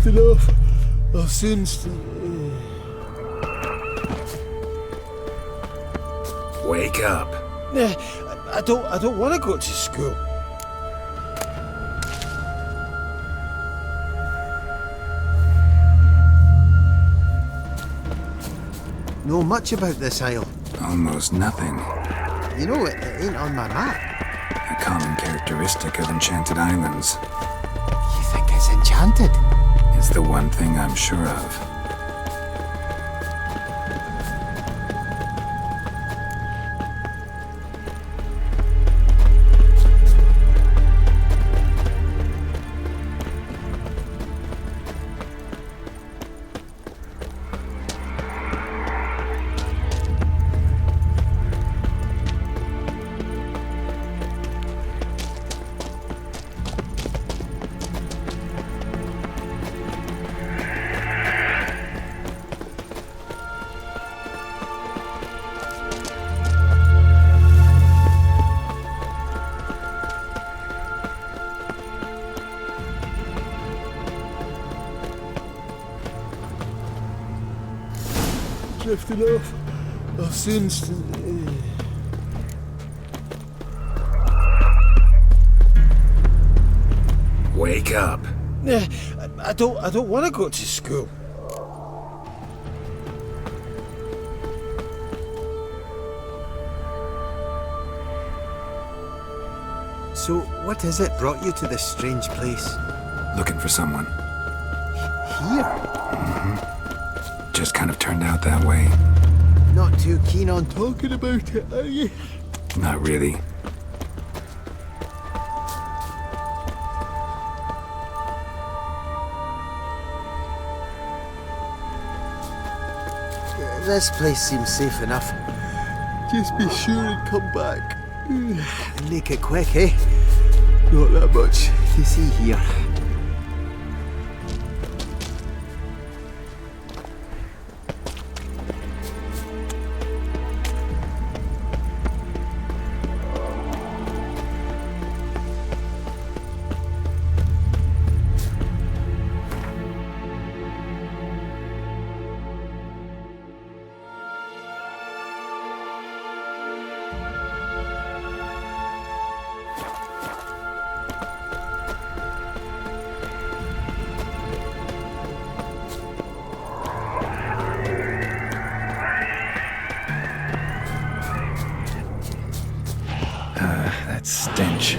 Drifting off. I'll soon. Wake up. I don't want to go to school. Know much about this isle? Almost nothing. You know, it ain't on my map. A common characteristic of enchanted islands. You think it's enchanted? It's the one thing I'm sure of. Drifting off. I'll soon. Wake up. I don't want to go to school. So, what is it brought you to this strange place? Looking for someone. Here? Just kind of turned out that way. Not too keen on talking about it, are you? Not really. This place seems safe enough. Just be sure and come back. And make it quick, eh? Not that much to see here. That stench.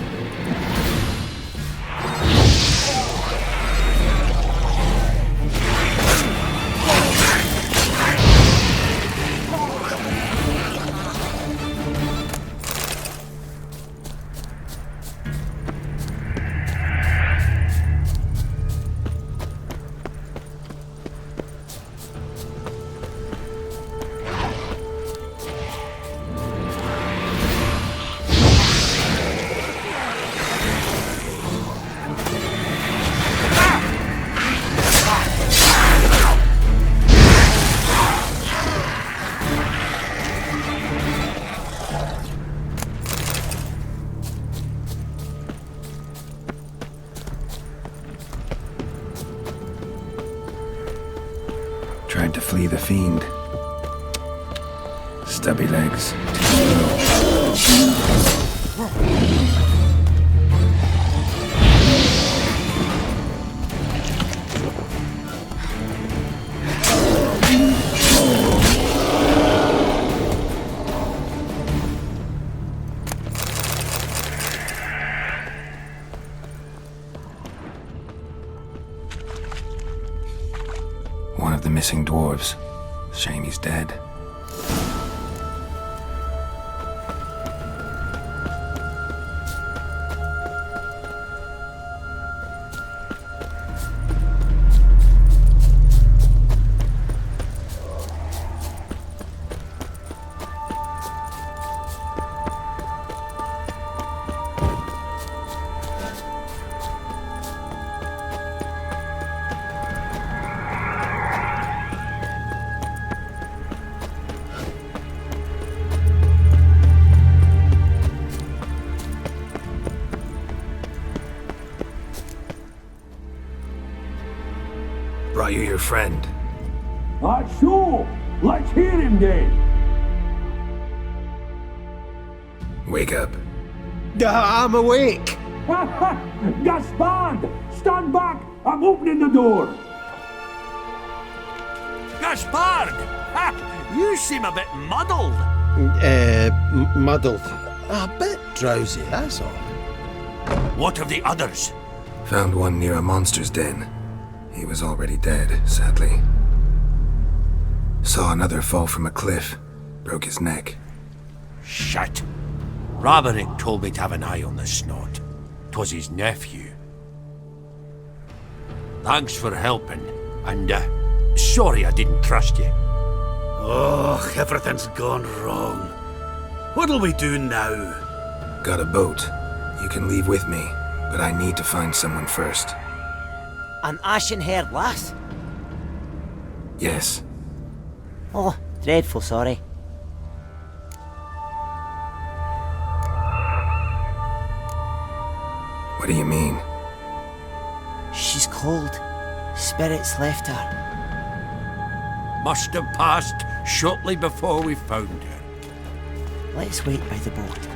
Tried to flee the fiend. Stubby legs. One of the missing dwarves. Shame he's dead. Brought you your friend. Sure. Let's hear him then. Wake up. I'm awake. Gaspard! Stand back! I'm opening the door! Gaspard! You seem a bit muddled. Muddled. A bit drowsy, that's all. What of the others? Found one near a monster's den. He was already dead, sadly. Saw another fall from a cliff. Broke his neck. Shit. Rabarick told me to have an eye on the snot. 'Twas his nephew. Thanks for helping, and sorry I didn't trust you. Oh, everything's gone wrong. What'll we do now? Got a boat. You can leave with me, but I need to find someone first. An ashen-haired lass? Yes. Oh, dreadful sorry. What do you mean? She's cold. Spirits left her. Must have passed shortly before we found her. Let's wait by the boat.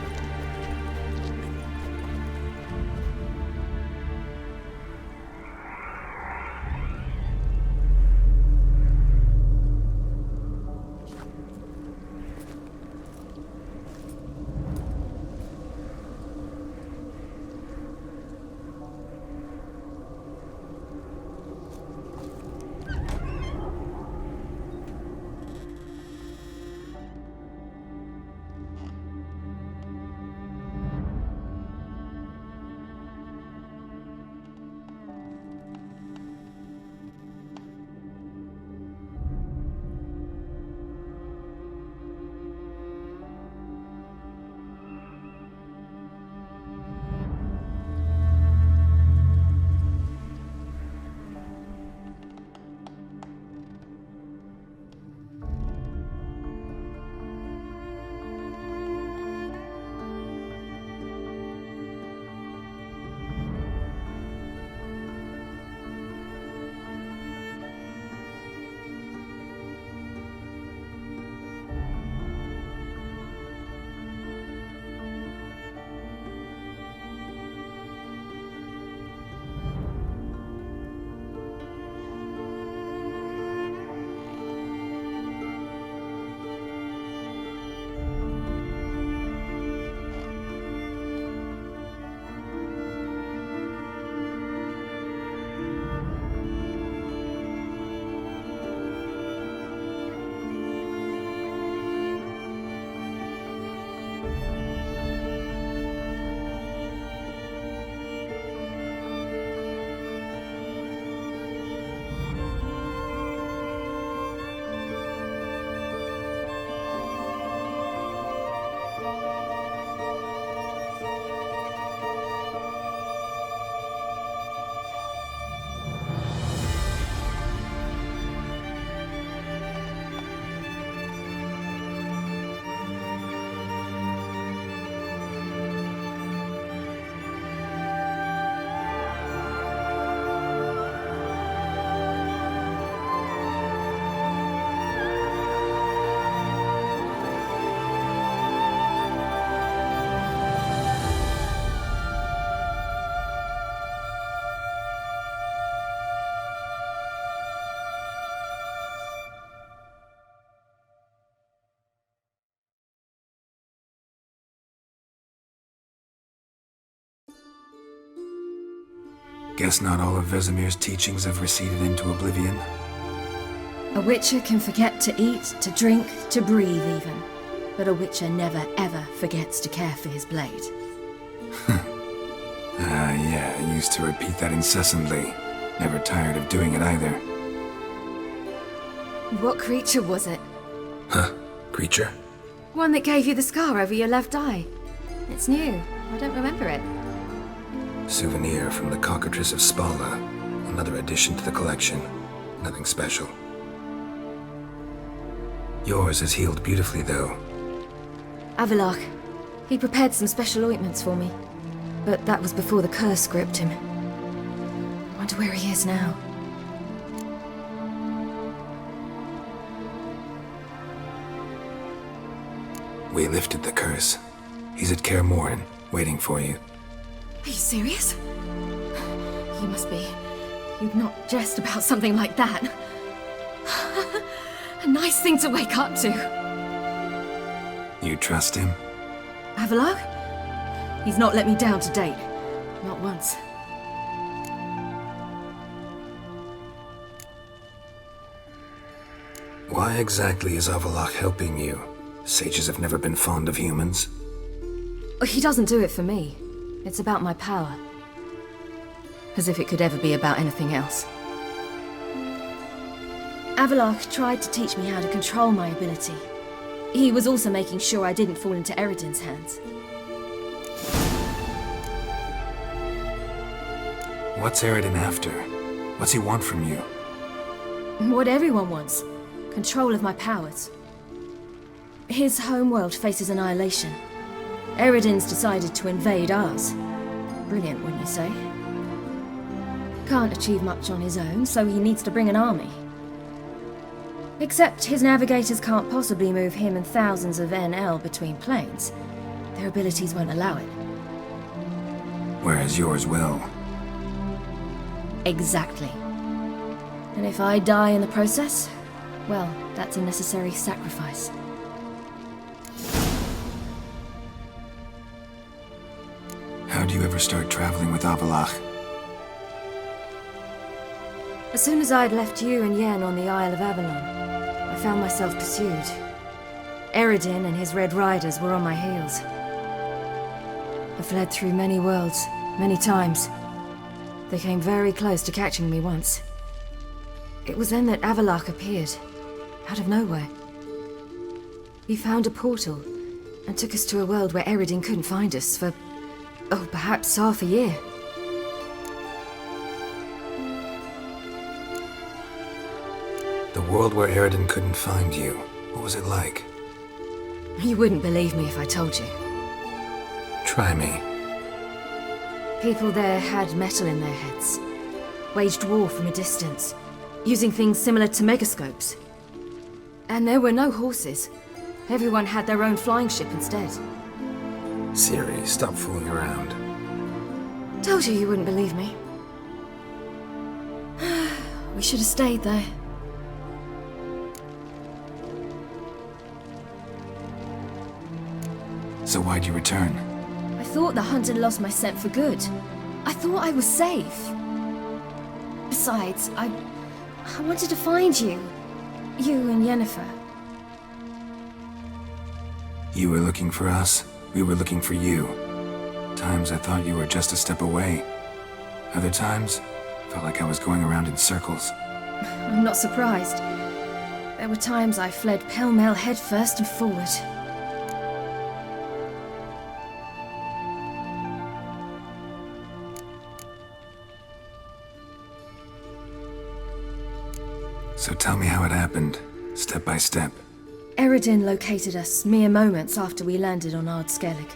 Guess not all of Vesemir's teachings have receded into oblivion. A witcher can forget to eat, to drink, to breathe even. But a witcher never ever forgets to care for his blade. Yeah, I used to repeat that incessantly. Never tired of doing it either. What creature was it? Huh? Creature? One that gave you the scar over your left eye. It's new. I don't remember it. Souvenir from the Cockatrice of Spala. Another addition to the collection. Nothing special. Yours is healed beautifully, though. Hablar. He prepared some special ointments for me. But that was before the curse gripped him. Wonder where he is now. We lifted the curse. He's at Kaer Morhen, waiting for you. Are you serious? You must be. You'd not jest about something like that. A nice thing to wake up to. You trust him? Avallac'h? He's not let me down to date. Not once. Why exactly is Avallac'h helping you? Sages have never been fond of humans. He doesn't do it for me. It's about my power. As if it could ever be about anything else. Avallac'h tried to teach me how to control my ability. He was also making sure I didn't fall into Eredin's hands. What's Eredin after? What's he want from you? What everyone wants. Control of my powers. His homeworld faces annihilation. Eredin's decided to invade ours. Brilliant, wouldn't you say? Can't achieve much on his own, so he needs to bring an army. Except his navigators can't possibly move him and thousands of NL between planes. Their abilities won't allow it. Whereas yours will. Exactly. And if I die in the process, well, that's a necessary sacrifice. How'd you ever start traveling with Avallac'h? As soon as I'd left you and Yen on the Isle of Avalon, I found myself pursued. Eredin and his Red Riders were on my heels. I fled through many worlds, many times. They came very close to catching me once. It was then that Avallac'h appeared, out of nowhere. He found a portal, and took us to a world where Eredin couldn't find us for, perhaps half a year. The world where Eredin couldn't find you. What was it like? You wouldn't believe me if I told you. Try me. People there had metal in their heads. Waged war from a distance, using things similar to megascopes. And there were no horses. Everyone had their own flying ship instead. Ciri, stop fooling around. Told you wouldn't believe me. We should have stayed there. So why'd you return? I thought the hunt had lost my scent for good. I thought I was safe. Besides, I wanted to find you. You and Yennefer. You were looking for us. We were looking for you. Times I thought you were just a step away. Other times, felt like I was going around in circles. I'm not surprised. There were times I fled pell-mell headfirst and forward. So tell me how it happened, step by step. Eredin located us mere moments after we landed on Ard Skellig.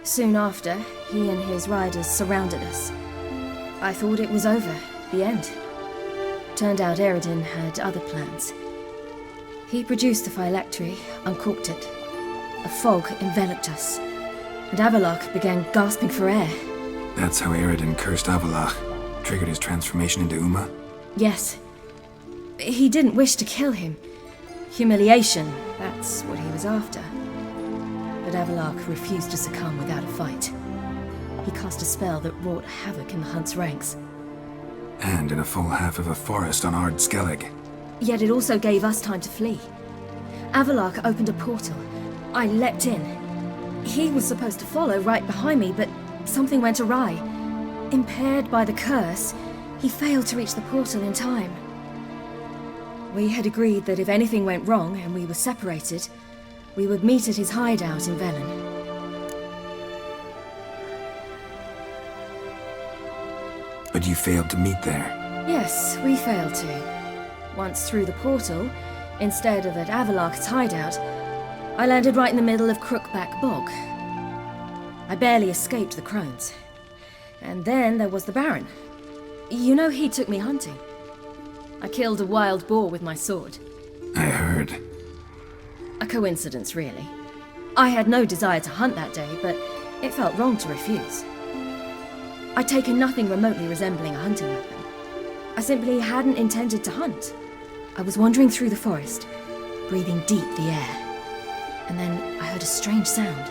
Soon after, he and his riders surrounded us. I thought it was over, the end. Turned out Eredin had other plans. He produced the phylactery, uncorked it. A fog enveloped us, and Avallac'h began gasping for air. That's how Eredin cursed Avallac'h, triggered his transformation into Uma? Yes. He didn't wish to kill him. Humiliation, that's what he was after. But Avallac'h refused to succumb without a fight. He cast a spell that wrought havoc in the hunt's ranks. And in a full half of a forest on Ard Skellig. Yet it also gave us time to flee. Avallac'h opened a portal. I leapt in. He was supposed to follow right behind me, but something went awry. Impaired by the curse, he failed to reach the portal in time. We had agreed that if anything went wrong and we were separated, we would meet at his hideout in Velen. But you failed to meet there. Yes, we failed to. Once through the portal, instead of at Avallac'h's hideout, I landed right in the middle of Crookback Bog. I barely escaped the crones. And then there was the Baron. You know, he took me hunting. I killed a wild boar with my sword. I heard. A coincidence, really. I had no desire to hunt that day, but it felt wrong to refuse. I'd taken nothing remotely resembling a hunting weapon. I simply hadn't intended to hunt. I was wandering through the forest, breathing deep the air. And then I heard a strange sound.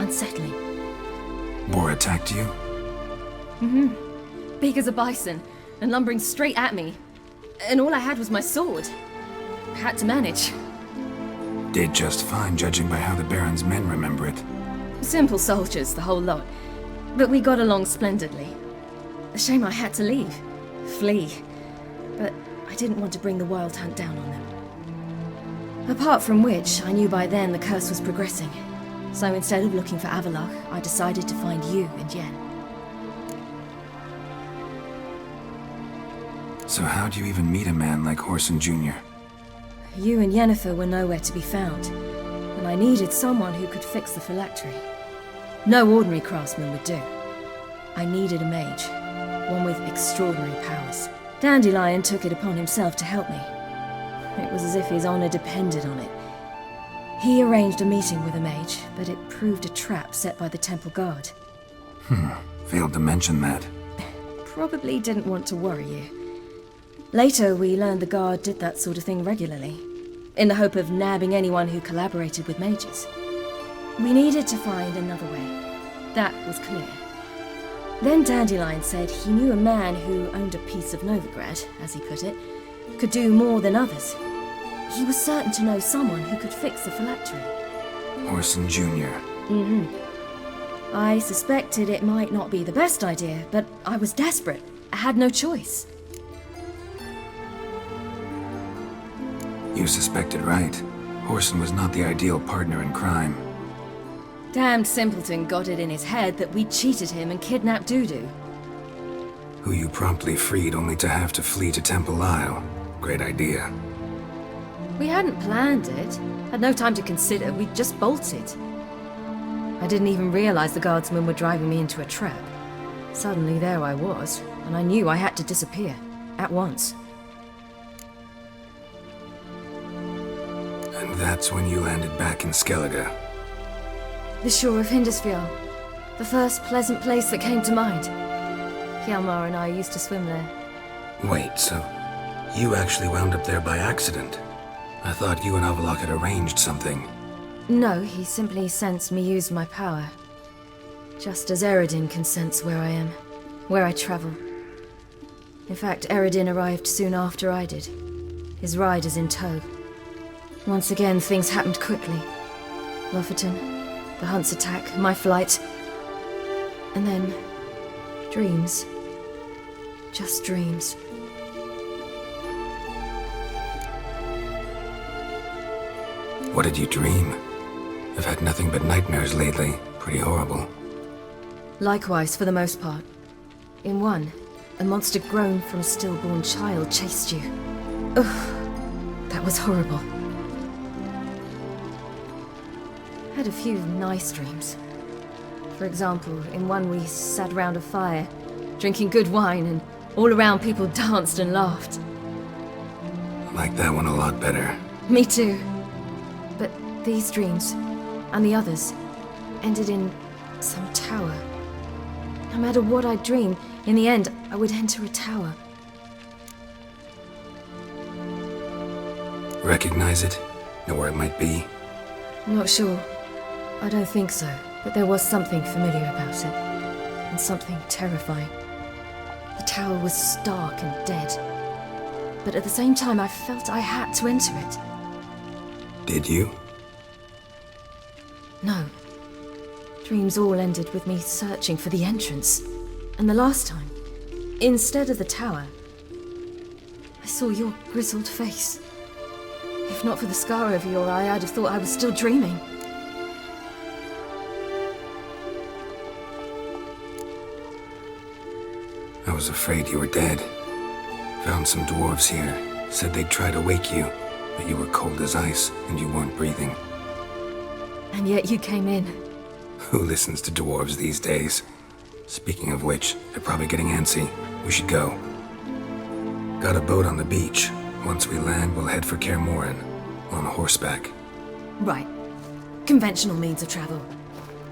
Unsettling. Boar attacked you? Big as a bison, and lumbering straight at me. And all I had was my sword. Had to manage. Did just fine, judging by how the Baron's men remember it. Simple soldiers, the whole lot. But we got along splendidly. A shame I had to leave. Flee. But I didn't want to bring the wild hunt down on them. Apart from which, I knew by then the curse was progressing. So instead of looking for Avallac'h, I decided to find you and Yen. So how'd you even meet a man like Whoreson Jr.? You and Yennefer were nowhere to be found, and I needed someone who could fix the phylactery. No ordinary craftsman would do. I needed a mage, one with extraordinary powers. Dandelion took it upon himself to help me. It was as if his honor depended on it. He arranged a meeting with a mage, but it proved a trap set by the temple guard. Failed to mention that. Probably didn't want to worry you. Later, we learned the guard did that sort of thing regularly, in the hope of nabbing anyone who collaborated with mages. We needed to find another way. That was clear. Then Dandelion said he knew a man who owned a piece of Novigrad, as he put it, could do more than others. He was certain to know someone who could fix the phylactery. Whoreson Jr. I suspected it might not be the best idea, but I was desperate. I had no choice. You suspected right. Whoreson was not the ideal partner in crime. Damned simpleton got it in his head that we cheated him and kidnapped Dudu. Who you promptly freed only to have to flee to Temple Isle. Great idea. We hadn't planned it. Had no time to consider. We just bolted. I didn't even realize the guardsmen were driving me into a trap. Suddenly there I was, and I knew I had to disappear. At once. And that's when you landed back in Skellige. The shore of Hindisfjall. The first pleasant place that came to mind. Hjalmar and I used to swim there. Wait, so you actually wound up there by accident? I thought you and Avallac'h had arranged something. No, he simply sensed me use my power. Just as Eredin can sense where I am, where I travel. In fact, Eredin arrived soon after I did. His riders in tow. Once again, things happened quickly. Lofferton, the hunt's attack, my flight. And then, dreams. Just dreams. What did you dream? I've had nothing but nightmares lately. Pretty horrible. Likewise, for the most part. In one, a monster grown from a stillborn child chased you. Ugh, that was horrible. Had a few nice dreams. For example, in one we sat around a fire, drinking good wine, and all around people danced and laughed. I like that one a lot better. Me too. But these dreams, and the others, ended in some tower. No matter what I dreamed, in the end, I would enter a tower. Recognize it? Know where it might be? Not sure. I don't think so, but there was something familiar about it. And something terrifying. The tower was stark and dead. But at the same time, I felt I had to enter it. Did you? No. Dreams all ended with me searching for the entrance. And the last time, instead of the tower, I saw your grizzled face. If not for the scar over your eye, I'd have thought I was still dreaming. I was afraid you were dead. Found some dwarves here. Said they'd try to wake you, but you were cold as ice and you weren't breathing. And yet you came in. Who listens to dwarves these days? Speaking of which, they're probably getting antsy. We should go. Got a boat on the beach. Once we land, we'll head for Kaer on horseback. Right. conventional means of travel.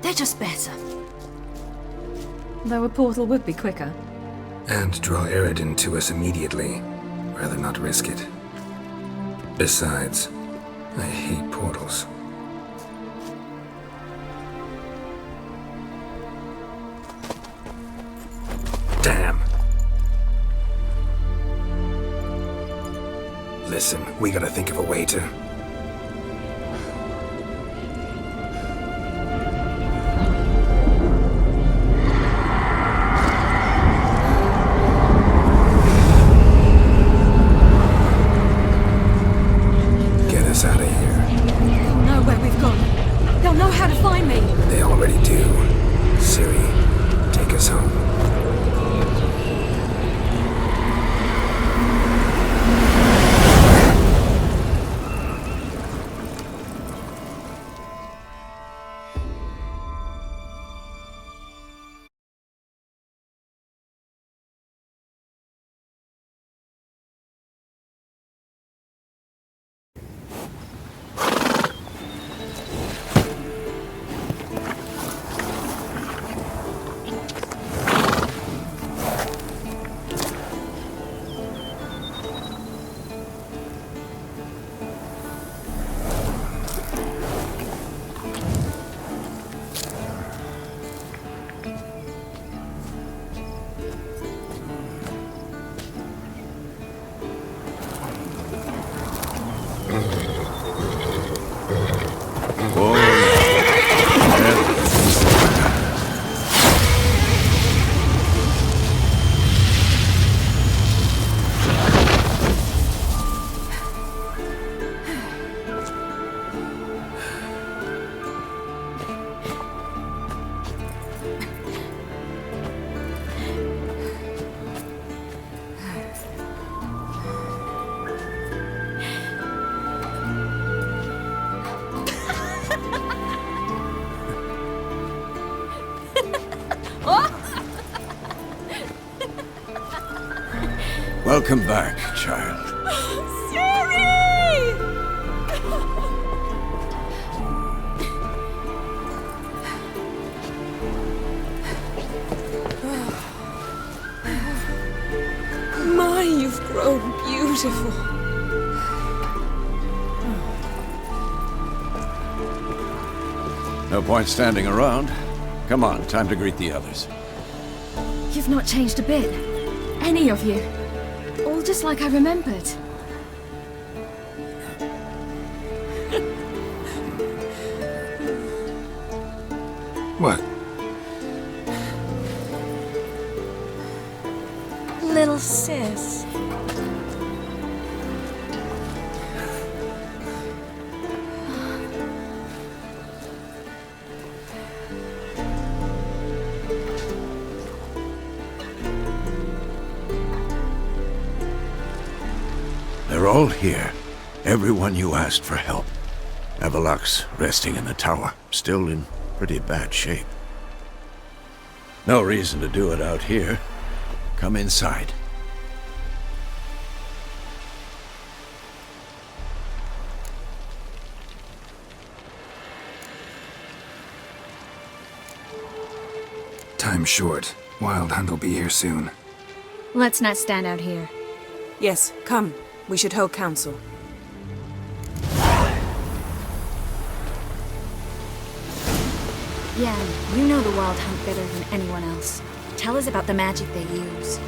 They're just better. Though a portal would be quicker. And draw Eredin to us immediately. Rather not risk it. Besides, I hate portals. Damn. Listen, we gotta think of a way to... Get us out of here. They'll know where we've gone. They'll know how to find me. They already do. Ciri, take us home. Welcome back, child. Ciri! My, you've grown beautiful. No point standing around. Come on, time to greet the others. You've not changed a bit. Any of you. All just like I remembered. What? Little sis. They're all here. Everyone you asked for help. Avalok's resting in the tower, still in pretty bad shape. No reason to do it out here. Come inside. Time's short. Wild Hunt will be here soon. Let's not stand out here. Yes, come. We should hold council. Yeah, you know the Wild Hunt better than anyone else. Tell us about the magic they use.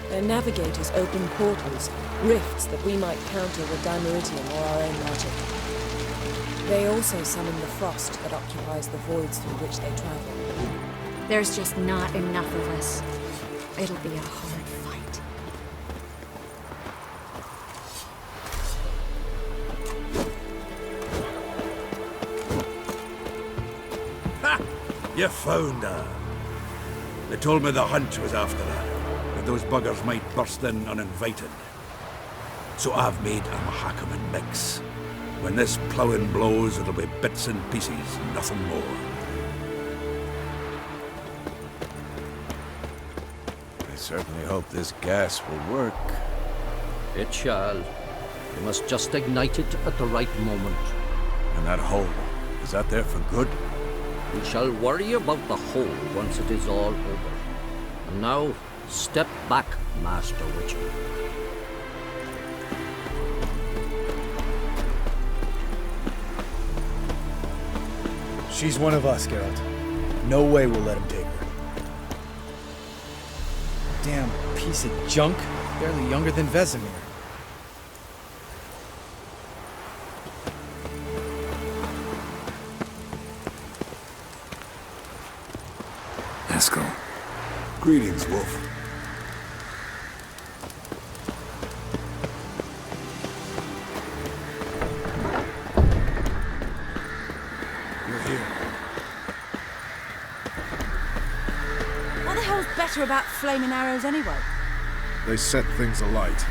Their navigators open portals, rifts that we might counter with Dimeridium or our own magic. They also summon the frost that occupies the voids through which they travel. There's just not enough of us. It'll be a hard fight. Ha! You found her. They told me the hunt was after her, that those buggers might burst in uninvited. So I've made a Mahakaman mix. When this ploughing blows, it'll be bits and pieces, nothing more. I certainly hope this gas will work. It shall. You must just ignite it at the right moment. And that hole, Is that there for good? We shall worry about the whole once it is all over. And now, step back, Master Witcher. She's one of us, Geralt. No way we'll let him take her. Damn piece of junk. Barely younger than Vesemir. Eskel. Greetings, Wolf. You're here. What the hell's better about flaming arrows anyway? They set things alight.